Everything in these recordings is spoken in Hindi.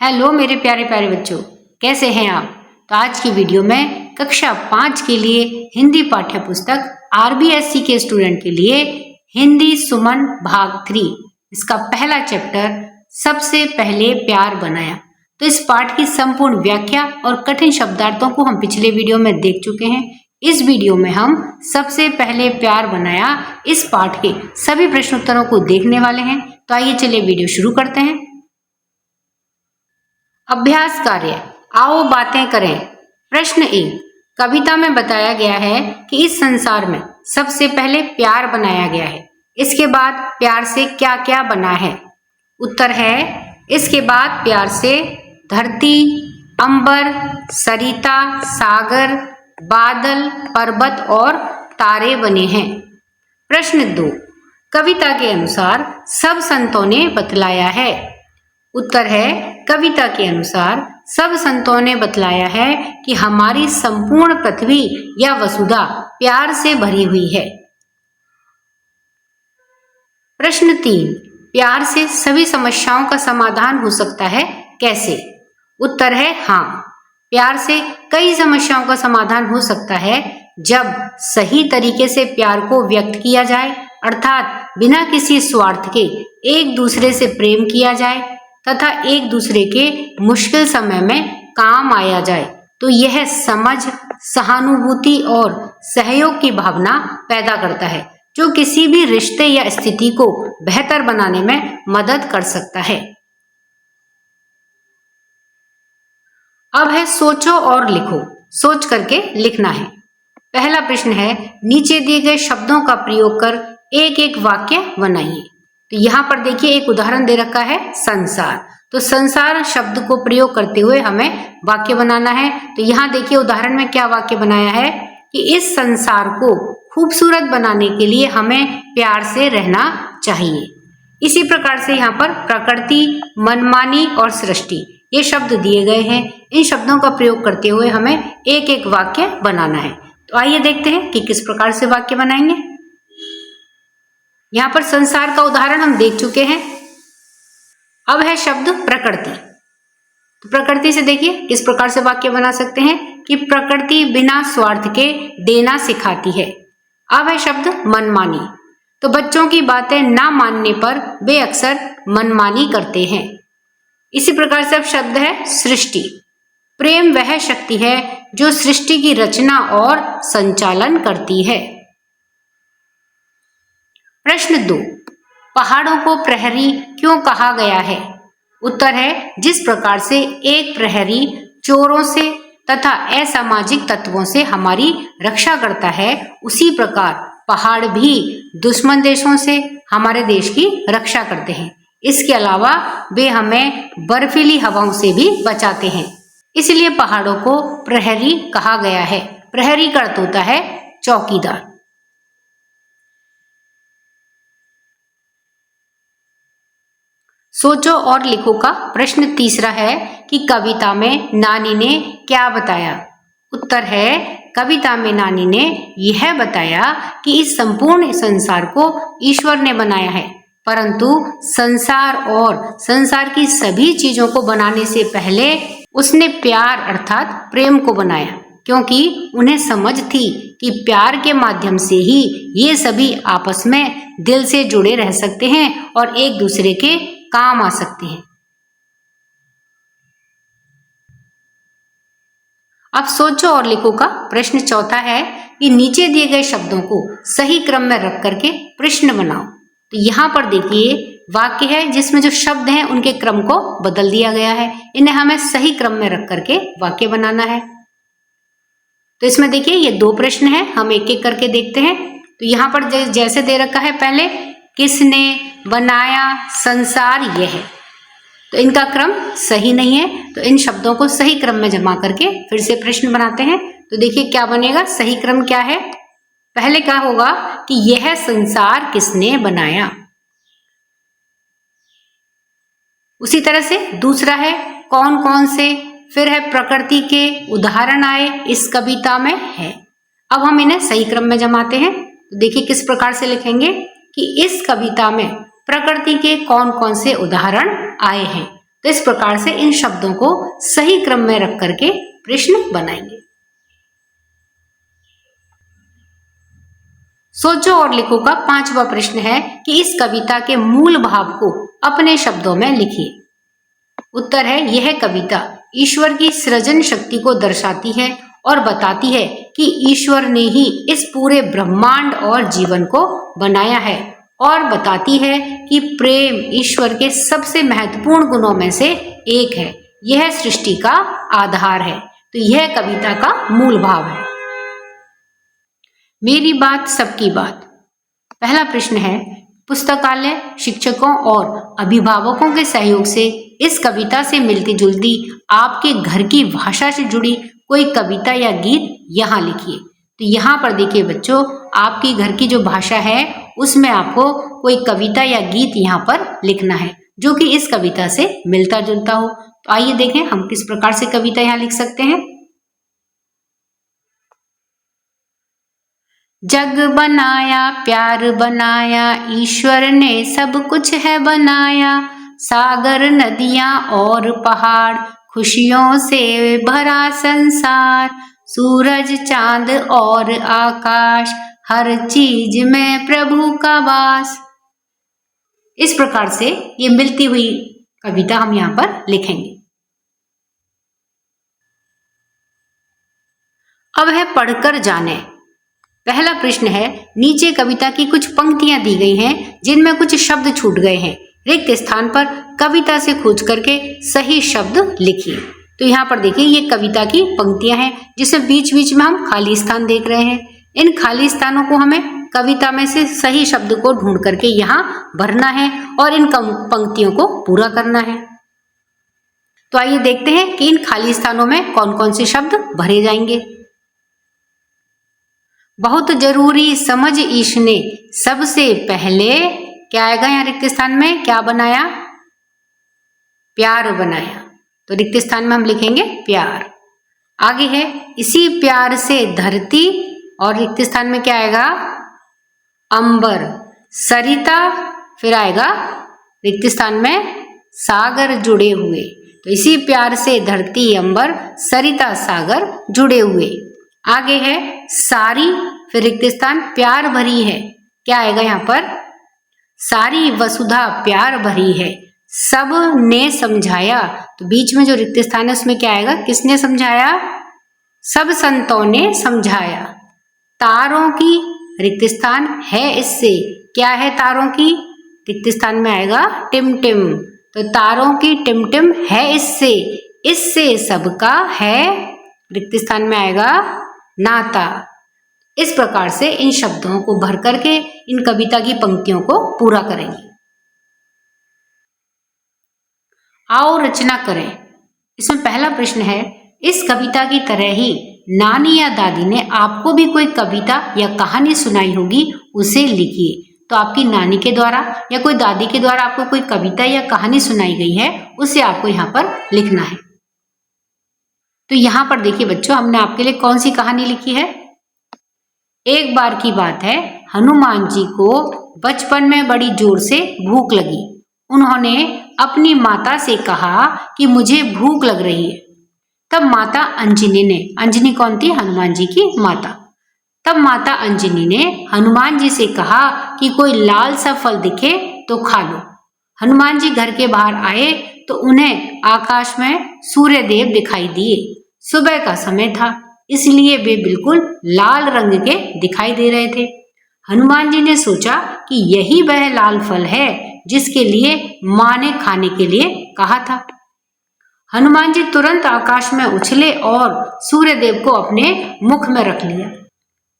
हेलो मेरे प्यारे प्यारे बच्चों, कैसे हैं आप। तो आज की वीडियो में कक्षा 5 के लिए हिंदी पाठ्य पुस्तक आरबीएससी के स्टूडेंट के लिए हिंदी सुमन भाग 3 इसका पहला चैप्टर सबसे पहले प्यार बनाया। तो इस पाठ की संपूर्ण व्याख्या और कठिन शब्दार्थों को हम पिछले वीडियो में देख चुके हैं। इस वीडियो में हम सबसे पहले प्यार बनाया इस पाठ के सभी प्रश्नोत्तरों को देखने वाले हैं। तो आइए चलिए वीडियो शुरू करते हैं। अभ्यास कार्य, आओ बातें करें। प्रश्न 1, कविता में बताया गया है कि इस संसार में सबसे पहले प्यार बनाया गया है। इसके बाद प्यार से क्या क्या बना है। उत्तर है, इसके बाद प्यार से धरती, अंबर, सरिता, सागर, बादल, पर्वत और तारे बने हैं। प्रश्न 2, कविता के अनुसार सब संतों ने बतलाया है। उत्तर है, कविता के अनुसार सब संतों ने बतलाया है कि हमारी संपूर्ण पृथ्वी या वसुधा प्यार से भरी हुई है। प्रश्न 3, प्यार से सभी समस्याओं का समाधान हो सकता है, कैसे। उत्तर है, हाँ, प्यार से कई समस्याओं का समाधान हो सकता है जब सही तरीके से प्यार को व्यक्त किया जाए, अर्थात बिना किसी स्वार्थ के एक दूसरे से प्रेम किया जाए तथा एक दूसरे के मुश्किल समय में काम आया जाए। तो यह समझ, सहानुभूति और सहयोग की भावना पैदा करता है जो किसी भी रिश्ते या स्थिति को बेहतर बनाने में मदद कर सकता है। अब है सोचो और लिखो। सोच करके लिखना है। पहला प्रश्न है, नीचे दिए गए शब्दों का प्रयोग कर एक एक वाक्य बनाइए। तो यहाँ पर देखिए एक उदाहरण दे रखा है, संसार। तो संसार शब्द को प्रयोग करते हुए हमें वाक्य बनाना है। तो यहाँ देखिए उदाहरण में क्या वाक्य बनाया है कि इस संसार को खूबसूरत बनाने के लिए हमें प्यार से रहना चाहिए। इसी प्रकार से यहाँ पर प्रकृति, मनमानी और सृष्टि ये शब्द दिए गए हैं। इन शब्दों का प्रयोग करते हुए हमें एक एक वाक्य बनाना है। तो आइए देखते हैं कि किस प्रकार से वाक्य बनाएंगे। यहाँ पर संसार का उदाहरण हम देख चुके हैं। अब है शब्द प्रकृति। तो प्रकृति से देखिए किस प्रकार से वाक्य बना सकते हैं कि प्रकृति बिना स्वार्थ के देना सिखाती है। अब है शब्द मनमानी। तो बच्चों की बातें ना मानने पर वे अक्सर मनमानी करते हैं। इसी प्रकार से अब शब्द है सृष्टि। प्रेम वह शक्ति है जो सृष्टि की रचना और संचालन करती है। प्रश्न 2, पहाड़ों को प्रहरी क्यों कहा गया है। उत्तर है, जिस प्रकार से एक प्रहरी चोरों से तथा असामाजिक तत्वों से हमारी रक्षा करता है, उसी प्रकार पहाड़ भी दुश्मन देशों से हमारे देश की रक्षा करते हैं। इसके अलावा वे हमें बर्फीली हवाओं से भी बचाते हैं। इसलिए पहाड़ों को प्रहरी कहा गया है। प्रहरी का अर्थ होता है चौकीदार। सोचो और लिखो का प्रश्न तीसरा है कि कविता में नानी ने क्या बताया। उत्तर है, कविता में नानी ने यह बताया कि इस संपूर्ण संसार को ईश्वर ने बनाया है, परंतु संसार और संसार की सभी चीजों को बनाने से पहले उसने प्यार अर्थात प्रेम को बनाया, क्योंकि उन्हें समझ थी कि प्यार के माध्यम से ही ये सभी आपस में दिल से जुड़े रह सकते हैं और एक दूसरे के काम आ सकते हैं। अब सोचो और लिखो का प्रश्न चौथा है कि नीचे दिए गए शब्दों को सही क्रम में रख करके प्रश्न बनाओ। तो यहाँ पर देखिए वाक्य है जिसमें जो शब्द हैं उनके क्रम को बदल दिया गया है। इन्हें हमें सही क्रम में रख करके वाक्य बनाना है। तो इसमें देखिए ये 2 प्रश्न हैं, हम एक एक करके देखते हैं। तो यहाँ पर जैसे दे रखा है, पहले किसने बनाया संसार यह। तो इनका क्रम सही नहीं है, तो इन शब्दों को सही क्रम में जमा करके फिर से प्रश्न बनाते हैं। तो देखिए क्या बनेगा, सही क्रम क्या है। पहले क्या होगा कि यह संसार किसने बनाया। उसी तरह से दूसरा है कौन कौन से, फिर है प्रकृति के उदाहरण आए इस कविता में है। अब हम इन्हें सही क्रम में जमाते हैं। तो देखिए किस प्रकार से लिखेंगे कि इस कविता में प्रकृति के कौन कौन से उदाहरण आए हैं। तो इस प्रकार से इन शब्दों को सही क्रम में रख करके प्रश्न बनाएंगे। सोचो और लिखो का 5वां प्रश्न है कि इस कविता के मूल भाव को अपने शब्दों में लिखिए। उत्तर है, यह कविता ईश्वर की सृजन शक्ति को दर्शाती है और बताती है कि ईश्वर ने ही इस पूरे ब्रह्मांड और जीवन को बनाया है, और बताती है कि प्रेम ईश्वर के सबसे महत्वपूर्ण गुणों में से एक है। यह सृष्टि का आधार है। तो यह कविता का मूल भाव है। मेरी बात सबकी बात। पहला प्रश्न है, पुस्तकालय, शिक्षकों और अभिभावकों के सहयोग से इस कविता से मिलती जुलती आपके घर की भाषा से जुड़ी कोई कविता या गीत यहाँ लिखिए। तो यहाँ पर देखिए बच्चों, आपकी घर की जो भाषा है उसमें आपको कोई कविता या गीत यहाँ पर लिखना है जो कि इस कविता से मिलता जुलता हो। तो आइए देखें हम किस प्रकार से कविता यहाँ लिख सकते हैं। जग बनाया, प्यार बनाया, ईश्वर ने सब कुछ है बनाया। सागर, नदियां और पहाड़, खुशियों से भरा संसार। सूरज, चांद और आकाश, हर चीज में प्रभु का वास। इस प्रकार से ये मिलती हुई कविता हम यहाँ पर लिखेंगे। अब है पढ़कर जाने। पहला प्रश्न है, नीचे कविता की कुछ पंक्तियां दी गई हैं जिनमें कुछ शब्द छूट गए हैं। रिक्त स्थान पर कविता से खोज करके सही शब्द लिखिए। तो यहाँ पर देखिए ये कविता की पंक्तियां हैं जिसमें बीच बीच में हम खाली स्थान देख रहे हैं। इन खाली स्थानों को हमें कविता में से सही शब्द को ढूंढ करके यहाँ भरना है और इन पंक्तियों को पूरा करना है। तो आइए देखते हैं कि इन खाली स्थानों में कौन कौन से शब्द भरे जाएंगे। बहुत जरूरी समझ ईश ने सबसे पहले, क्या आएगा यहाँ रिक्त स्थान में, क्या बनाया, प्यार बनाया। तो रिक्त स्थान में हम लिखेंगे प्यार। आगे है, इसी प्यार से धरती, और रिक्त स्थान में क्या आएगा, अंबर, सरिता, फिर आएगा रिक्त स्थान में सागर जुड़े हुए। तो इसी प्यार से धरती, अंबर, सरिता, सागर जुड़े हुए। आगे है सारी, फिर रिक्त स्थान प्यार भरी है, क्या आएगा यहाँ पर, सारी वसुधा प्यार भरी है। सब ने समझाया, तो बीच में जो रिक्त स्थान है उसमें क्या आएगा, किसने समझाया, सब संतों ने समझाया। तारों की, रिक्त स्थान है इससे, क्या है तारों की, रिक्त स्थान में आएगा टिमटिम। तो तारों की टिमटिम है इससे, इससे सबका है, रिक्त स्थान में आएगा नाता। इस प्रकार से इन शब्दों को भर करके इन कविता की पंक्तियों को पूरा करेंगे। आओ रचना करें। इसमें पहला प्रश्न है, इस कविता की तरह ही नानी या दादी ने आपको भी कोई कविता या कहानी सुनाई होगी, उसे लिखिए। तो आपकी नानी के द्वारा या कोई दादी के द्वारा आपको कोई कविता या कहानी सुनाई गई है, उसे आपको यहाँ पर लिखना है। तो यहाँ पर देखिए बच्चों, हमने आपके लिए कौन सी कहानी लिखी है। एक बार की बात है, हनुमान जी को बचपन में बड़ी जोर से भूख लगी। उन्होंने अपनी माता से कहा कि मुझे भूख लग रही है। तब माता अंजनी ने, अंजनी कौन थी, हनुमान जी की माता, तब माता अंजनी ने हनुमान जी से कहा कि कोई लाल सा फल दिखे तो खा लो। हनुमान जी घर के बाहर आए तो उन्हें आकाश में सूर्य देव दिखाई दिए। सुबह का समय था, इसलिए वे बिल्कुल लाल रंग के दिखाई दे रहे थे। हनुमान जी ने सोचा कि यही वह लाल फल है जिसके लिए माँ ने खाने के लिए कहा था। हनुमान जी तुरंत आकाश में उछले और सूर्य देव को अपने मुख में रख लिया,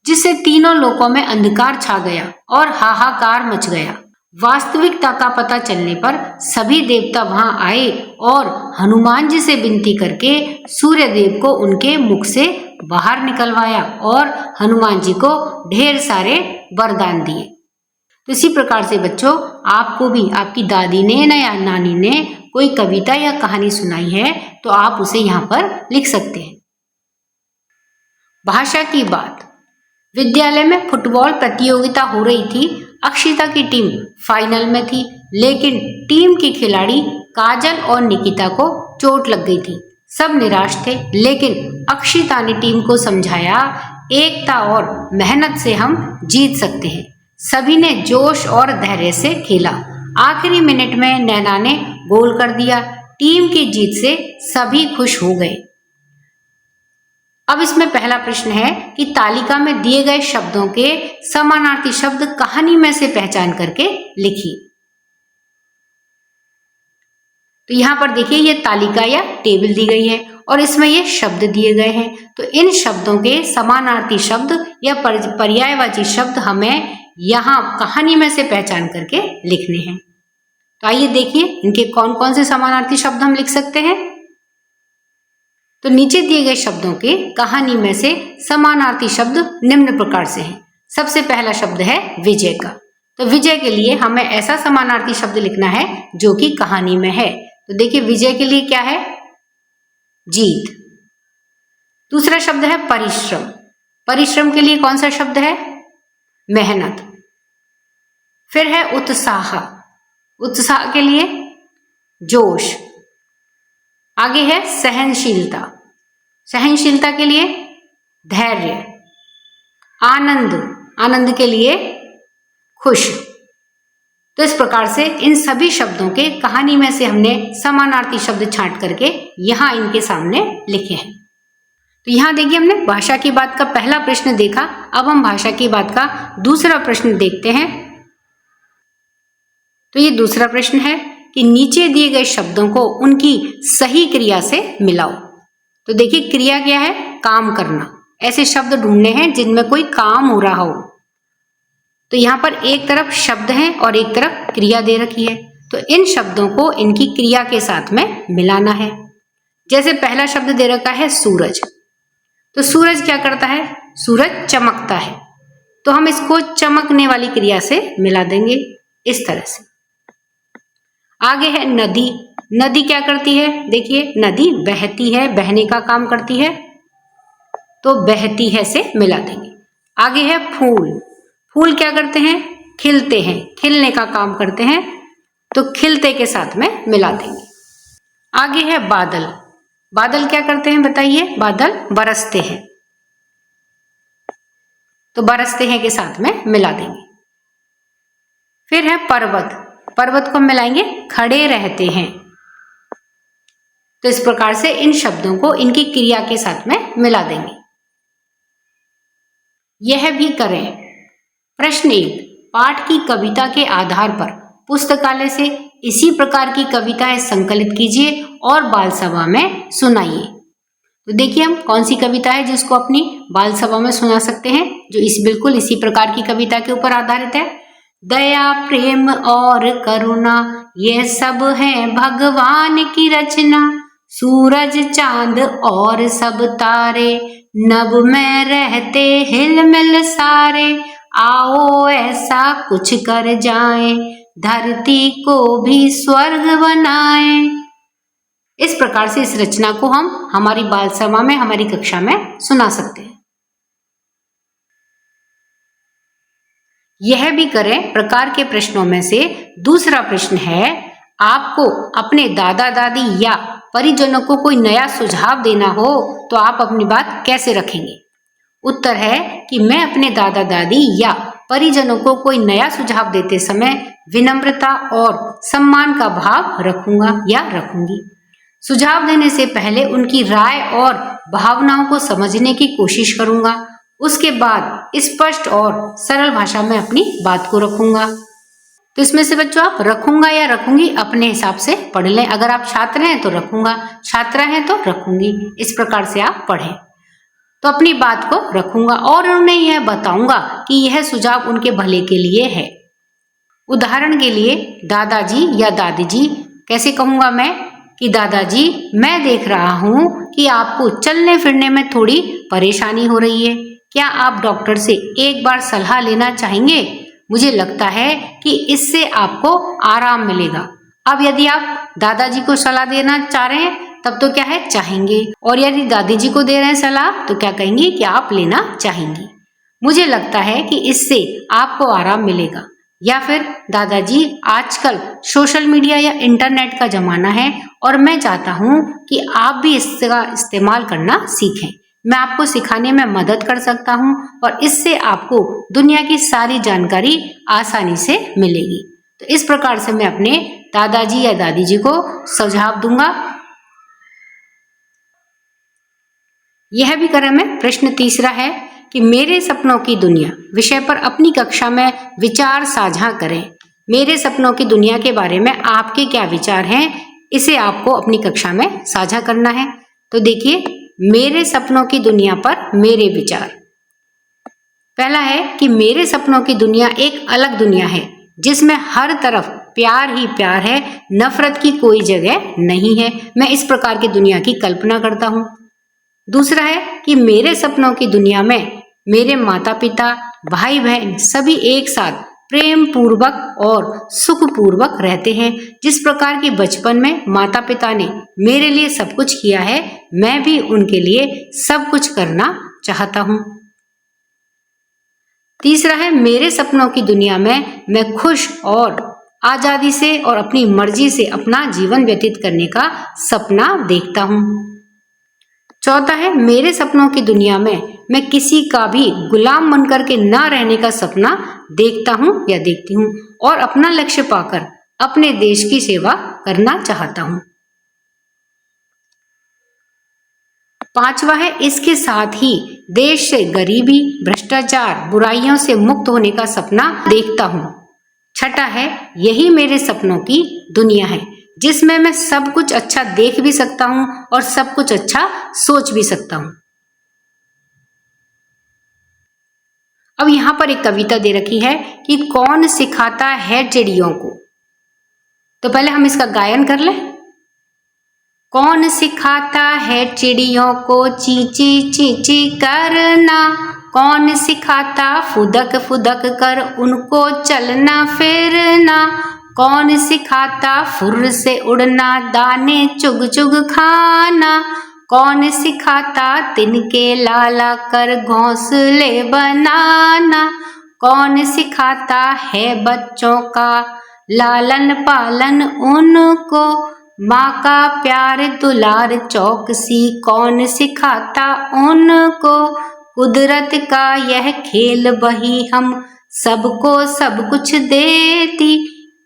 जिससे तीनों लोकों में अंधकार छा गया और हाहाकार मच गया। वास्तविकता का पता चलने पर सभी देवता वहां आए और हनुमान जी से विनती करके सूर्य देव को उनके मुख से बाहर निकलवाया और हनुमान जी को ढेर सारे वरदान दिए। तो इसी प्रकार से बच्चों, आपको भी आपकी दादी ने या नानी ने कोई कविता या कहानी सुनाई है तो आप उसे यहाँ पर लिख सकते हैं। भाषा की बात। विद्यालय में फुटबॉल प्रतियोगिता हो रही थी। अक्षिता की टीम फाइनल में थी, लेकिन टीम की खिलाड़ी काजल और निकिता को चोट लग गई थी। सब निराश थे, लेकिन अक्षिता ने टीम को समझाया, एकता और मेहनत से हम जीत सकते हैं। सभी ने जोश और धैर्य से खेला। आखिरी मिनट में नैना ने गोल कर दिया। टीम की जीत से सभी खुश हो गए। अब इसमें पहला प्रश्न है कि तालिका में दिए गए शब्दों के समानार्थी शब्द कहानी में से पहचान करके लिखिए। तो यहाँ पर देखिए, ये तालिका या टेबल दी गई है और इसमें ये शब्द दिए गए हैं। तो इन शब्दों के समानार्थी शब्द या पर्यायवाची शब्द हमें यहाँ कहानी में से पहचान करके लिखने हैं। तो आइए देखिए इनके कौन कौन से समानार्थी शब्द हम लिख सकते हैं। तो नीचे दिए गए शब्दों के कहानी में से समानार्थी शब्द निम्न प्रकार से हैं। सबसे पहला शब्द है विजय का। तो विजय के लिए हमें ऐसा समानार्थी शब्द लिखना है जो कि कहानी में है। तो देखिए विजय के लिए क्या है? जीत। दूसरा शब्द है परिश्रम। परिश्रम के लिए कौन सा शब्द है? मेहनत। फिर है उत्साह। उत्साह के लिए जोश। आगे है सहनशीलता। सहनशीलता के लिए धैर्य। आनंद। आनंद के लिए खुश। तो इस प्रकार से इन सभी शब्दों के कहानी में से हमने समानार्थी शब्द छांट करके यहाँ इनके सामने लिखे हैं। तो यहाँ देखिए हमने भाषा की बात का पहला प्रश्न देखा। अब हम भाषा की बात का दूसरा प्रश्न देखते हैं। तो ये दूसरा प्रश्न है कि नीचे दिए गए शब्दों को उनकी सही क्रिया से मिलाओ। तो देखिए क्रिया क्या है? काम करना। ऐसे शब्द ढूंढने हैं जिनमें कोई काम हो रहा हो। तो यहाँ पर एक तरफ शब्द है और एक तरफ क्रिया दे रखी है। तो इन शब्दों को इनकी क्रिया के साथ में मिलाना है। जैसे पहला शब्द दे रखा है सूरज। तो सूरज क्या करता है? सूरज चमकता है। तो हम इसको चमकने वाली क्रिया से मिला देंगे इस तरह से। आगे है नदी। नदी क्या करती है? देखिए नदी बहती है, बहने का काम करती है। तो बहती है से मिला देंगे। आगे है फूल। फूल क्या करते हैं? खिलते हैं, खिलने का काम करते हैं। तो खिलते के साथ में मिला देंगे। आगे है बादल। बादल क्या करते हैं बताइए? बादल बरसते हैं। तो बरसते हैं के साथ में मिला देंगे। फिर है पर्वत। पर्वत को मिलाएंगे खड़े रहते हैं। तो इस प्रकार से इन शब्दों को इनकी क्रिया के साथ में मिला देंगे। यह भी करें। प्रश्न 1, पाठ की कविता के आधार पर पुस्तकालय से इसी प्रकार की कविताएं संकलित कीजिए और बाल सभा में सुनाइए। तो देखिए हम कौन सी कविता है जिसको अपनी बाल सभा में सुना सकते हैं, जो बिल्कुल इसी प्रकार की कविता के ऊपर आधारित है। दया, प्रेम और करुणा ये सब है भगवान की रचना। सूरज, चांद और सब तारे नभ में रहते हिलमिल सारे। आओ ऐसा कुछ कर जाएं, धरती को भी स्वर्ग बनाएं। इस प्रकार से इस रचना को हम हमारी बाल सभा में, हमारी कक्षा में सुना सकते हैं। यह भी करें प्रकार के प्रश्नों में से दूसरा प्रश्न है, आपको अपने दादा दादी या परिजनों को कोई नया सुझाव देना हो तो आप अपनी बात कैसे रखेंगे? उत्तर है कि मैं अपने दादा दादी या परिजनों को कोई नया सुझाव देते समय विनम्रता और सम्मान का भाव रखूंगा या रखूंगी। सुझाव देने से पहले उनकी राय और भावनाओं को समझने की कोशिश करूंगा। उसके बाद स्पष्ट और सरल भाषा में अपनी बात को रखूंगा। तो इसमें से बच्चों आप रखूंगा या रखूंगी अपने हिसाब से पढ़ लें। अगर आप छात्र हैं तो रखूंगा, छात्रा हैं तो रखूंगी। इस प्रकार से आप पढ़ें। तो अपनी बात को रखूंगा और उन्हें यह बताऊंगा कि यह सुझाव उनके भले के लिए है। उदाहरण के लिए दादाजी या दादी जी कैसे कहूंगा मैं कि दादाजी, मैं देख रहा हूं कि आपको चलने फिरने में थोड़ी परेशानी हो रही है। क्या आप डॉक्टर से एक बार सलाह लेना चाहेंगे? मुझे लगता है कि इससे आपको आराम मिलेगा। अब यदि आप दादाजी को सलाह देना चाह रहे हैं तब तो क्या है, चाहेंगे। और यदि दादी जी को दे रहे हैं सलाह तो क्या कहेंगे कि आप लेना चाहेंगी। मुझे लगता है कि इससे आपको आराम मिलेगा। या फिर दादाजी आजकल सोशल मीडिया या इंटरनेट का जमाना है और मैं चाहता हूँ कि आप भी इसका इस्तेमाल करना सीखें। मैं आपको सिखाने में मदद कर सकता हूँ और इससे आपको दुनिया की सारी जानकारी आसानी से मिलेगी। तो इस प्रकार से मैं अपने दादाजी या दादी जी को सुझाव दूंगा। यह भी क्रम है। प्रश्न तीसरा है कि मेरे सपनों की दुनिया विषय पर अपनी कक्षा में विचार साझा करें। मेरे सपनों की दुनिया के बारे में आपके क्या विचार हैं, इसे आपको अपनी कक्षा में साझा करना है। तो देखिए, मेरे सपनों की दुनिया पर मेरे विचार। पहला है कि मेरे सपनों की दुनिया एक अलग दुनिया है जिसमें हर तरफ प्यार ही प्यार है, नफरत की कोई जगह नहीं है। मैं इस प्रकार की दुनिया की कल्पना करता हूँ। दूसरा है कि मेरे सपनों की दुनिया में मेरे माता पिता, भाई बहन सभी एक साथ प्रेम पूर्वक और सुख पूर्वक रहते हैं। जिस प्रकार की बचपन में माता पिता ने मेरे लिए सब कुछ किया है, मैं भी उनके लिए सब कुछ करना चाहता हूँ। तीसरा है मेरे सपनों की दुनिया में मैं खुश और आजादी से और अपनी मर्जी से अपना जीवन व्यतीत करने का सपना देखता हूँ। चौथा है मेरे सपनों की दुनिया में मैं किसी का भी गुलाम बनकर के ना रहने का सपना देखता हूँ या देखती हूँ और अपना लक्ष्य पाकर अपने देश की सेवा करना चाहता हूँ। पांचवा है इसके साथ ही देश से गरीबी, भ्रष्टाचार, बुराइयों से मुक्त होने का सपना देखता हूँ। छठा है यही मेरे सपनों की दुनिया है जिसमें मैं सब कुछ अच्छा देख भी सकता हूँ और सब कुछ अच्छा सोच भी सकता हूँ। अब यहाँ पर एक कविता दे रखी है कि कौन सिखाता है चिड़ियों को। तो पहले हम इसका गायन कर लें। कौन सिखाता है चिड़ियों को चींची चींची करना, कौन सिखाता फुदक फुदक कर उनको चलना फिरना, कौन सिखाता फुर्र से उड़ना दाने चुग चुग खाना, कौन सिखाता तिनके लाला कर घोंसले बनाना, कौन सिखाता है बच्चों का लालन पालन उनको, माँ का प्यार दुलार चौकसी कौन सिखाता उनको, कुदरत का यह खेल बही हम सबको सब कुछ देती,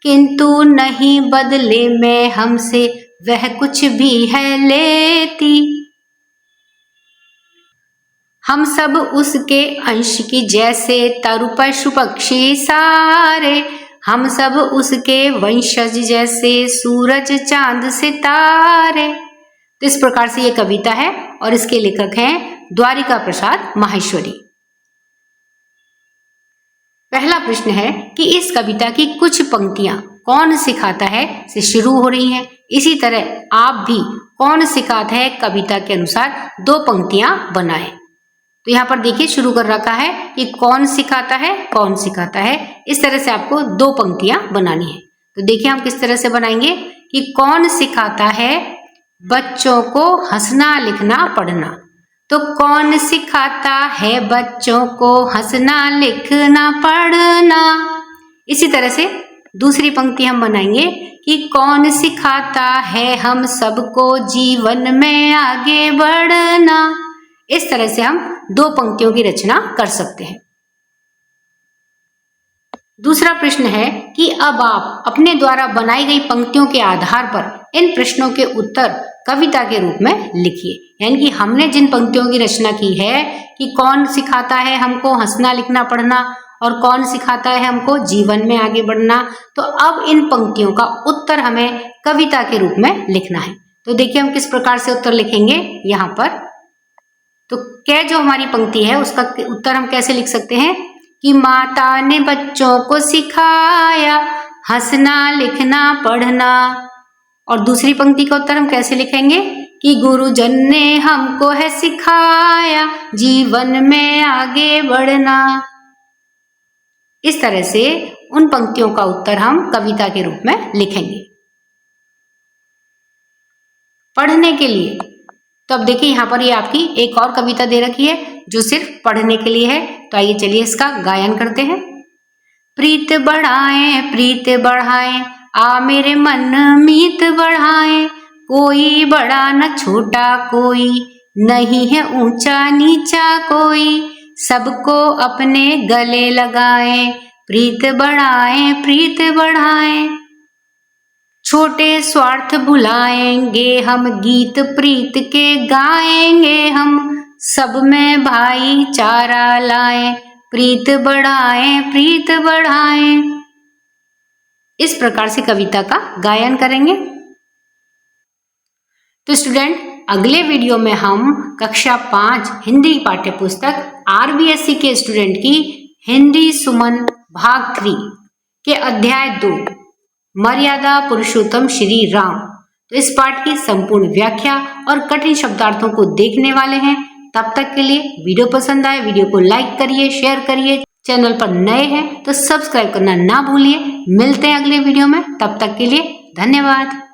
किंतु नहीं बदले में हमसे वह कुछ भी है लेती, हम सब उसके अंश की जैसे तरु पशु पक्षी सारे, हम सब उसके वंशज जैसे सूरज चांद सितारे। तो इस प्रकार से ये कविता है और इसके लेखक हैं द्वारिका प्रसाद माहेश्वरी। पहला प्रश्न है कि इस कविता की कुछ पंक्तियां कौन सिखाता है से शुरू हो रही हैं। इसी तरह आप भी कौन सिखाता है कविता के अनुसार दो पंक्तियां बनाएं। तो यहाँ पर देखिए शुरू कर रखा है कि कौन सिखाता है, कौन सिखाता है। इस तरह से आपको दो पंक्तियां बनानी है। तो देखिए हम किस तरह से बनाएंगे कि कौन सिखाता है बच्चों को हंसना लिखना पढ़ना। तो कौन सिखाता है बच्चों को हंसना लिखना पढ़ना। इसी तरह से दूसरी पंक्ति हम बनाएंगे कि कौन सिखाता है हम सबको जीवन में आगे बढ़ना। इस तरह से हम दो पंक्तियों की रचना कर सकते हैं। दूसरा प्रश्न है कि अब आप अपने द्वारा बनाई गई पंक्तियों के आधार पर इन प्रश्नों के उत्तर कविता के रूप में लिखिए। यानी कि हमने जिन पंक्तियों की रचना की है कि कौन सिखाता है हमको हंसना लिखना पढ़ना और कौन सिखाता है हमको जीवन में आगे बढ़ना, तो अब इन पंक्तियों का उत्तर हमें कविता के रूप में लिखना है। तो देखिए हम किस प्रकार से उत्तर लिखेंगे। यहाँ पर तो क्या जो हमारी पंक्ति है उसका उत्तर हम कैसे लिख सकते हैं कि माता ने बच्चों को सिखाया हंसना लिखना पढ़ना। और दूसरी पंक्ति का उत्तर हम कैसे लिखेंगे कि गुरुजन ने हमको है सिखाया जीवन में आगे बढ़ना। इस तरह से उन पंक्तियों का उत्तर हम कविता के रूप में लिखेंगे। पढ़ने के लिए तो अब देखिए यहाँ पर ये आपकी एक और कविता दे रखी है जो सिर्फ पढ़ने के लिए है। तो आइए चलिए इसका गायन करते हैं। प्रीत बढ़ाए आ मेरे मन मीत बढ़ाए। कोई बड़ा न छोटा कोई, नहीं है ऊंचा नीचा कोई, सबको अपने गले लगाए। प्रीत बढ़ाए। छोटे स्वार्थ भुलाएंगे हम, गीत प्रीत के गाएंगे हम, सब में भाईचारा लाए। प्रीत बढ़ाए। इस प्रकार से कविता का गायन करेंगे। तो स्टूडेंट, अगले वीडियो में हम कक्षा 5 हिंदी पाठ्य पुस्तक आरबीएससी के स्टूडेंट की हिंदी सुमन भाग 3 के अध्याय 2 मर्यादा पुरुषोत्तम श्री राम, तो इस पाठ की संपूर्ण व्याख्या और कठिन शब्दार्थों को देखने वाले हैं। तब तक के लिए वीडियो पसंद आए वीडियो को लाइक करिए, शेयर करिए। चैनल पर नए हैं तो सब्सक्राइब करना ना भूलिए। मिलते हैं अगले वीडियो में, तब तक के लिए धन्यवाद।